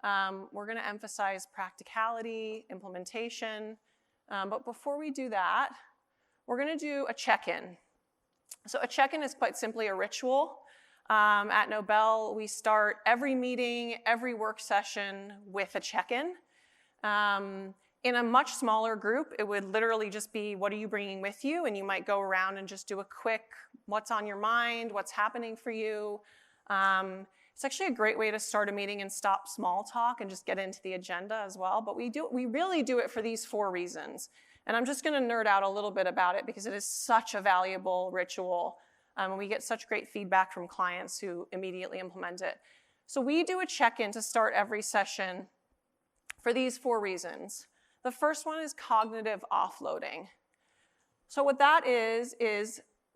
We're going to emphasize practicality, implementation. But before we do that, we're going to do a check-in. So a check-in is quite simply a ritual. At NOBL, we start every meeting, every work session with a check-in. In a much smaller group, it would literally just be, what are you bringing with you? And you might go around and just do a quick, what's on your mind, what's happening for you. It's actually a great way to start a meeting and stop small talk and just get into the agenda as well. But we really do it for these 4 reasons. And I'm just going to nerd out a little bit about it because it is such a valuable ritual. And we get such great feedback from clients who immediately implement it. So we do a check-in to start every session for these 4 reasons. The first one is cognitive offloading. So what that is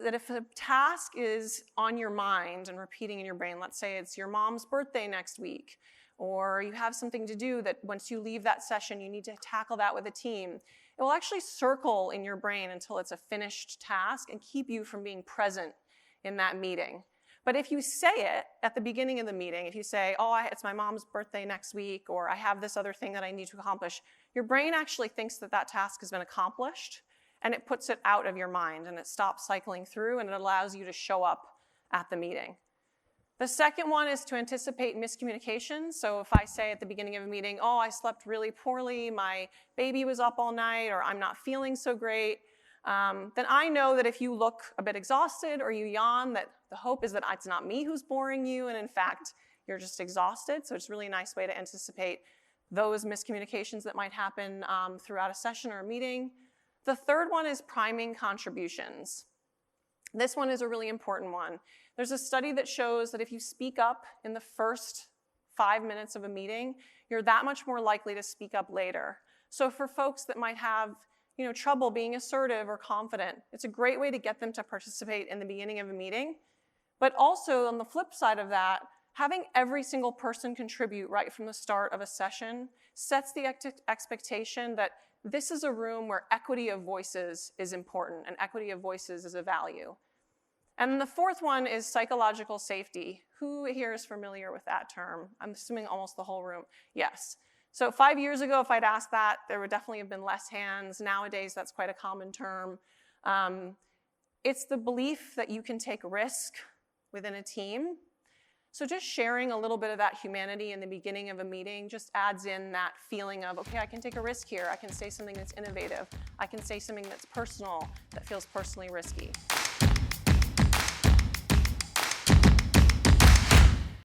that if a task is on your mind and repeating in your brain, let's say it's your mom's birthday next week, or you have something to do that once you leave that session, you need to tackle that with a team, it will actually circle in your brain until it's a finished task and keep you from being present in that meeting. But if you say it at the beginning of the meeting, if you say, oh, it's my mom's birthday next week, or I have this other thing that I need to accomplish, your brain actually thinks that that task has been accomplished, and it puts it out of your mind, and it stops cycling through, and it allows you to show up at the meeting. The second one is to anticipate miscommunication. So if I say at the beginning of a meeting, oh, I slept really poorly, my baby was up all night, or I'm not feeling so great, then I know that if you look a bit exhausted or you yawn, that the hope is that it's not me who's boring you, and in fact, you're just exhausted. So it's a really nice way to anticipate those miscommunications that might happen throughout a session or a meeting. The third one is priming contributions. This one is a really important one. There's a study that shows that if you speak up in the first 5 minutes of a meeting, you're that much more likely to speak up later. So for folks that might have trouble being assertive or confident, it's a great way to get them to participate in the beginning of a meeting. But also on the flip side of that, having every single person contribute right from the start of a session sets the expectation that this is a room where equity of voices is important and equity of voices is a value. And the fourth one is psychological safety. Who here is familiar with that term? I'm assuming almost the whole room. Yes. So 5 years ago, if I'd asked that, there would definitely have been less hands. Nowadays, that's quite a common term. It's the belief that you can take risk within a team. So just sharing a little bit of that humanity in the beginning of a meeting just adds in that feeling of, okay, I can take a risk here. I can say something that's innovative. I can say something that's personal, that feels personally risky.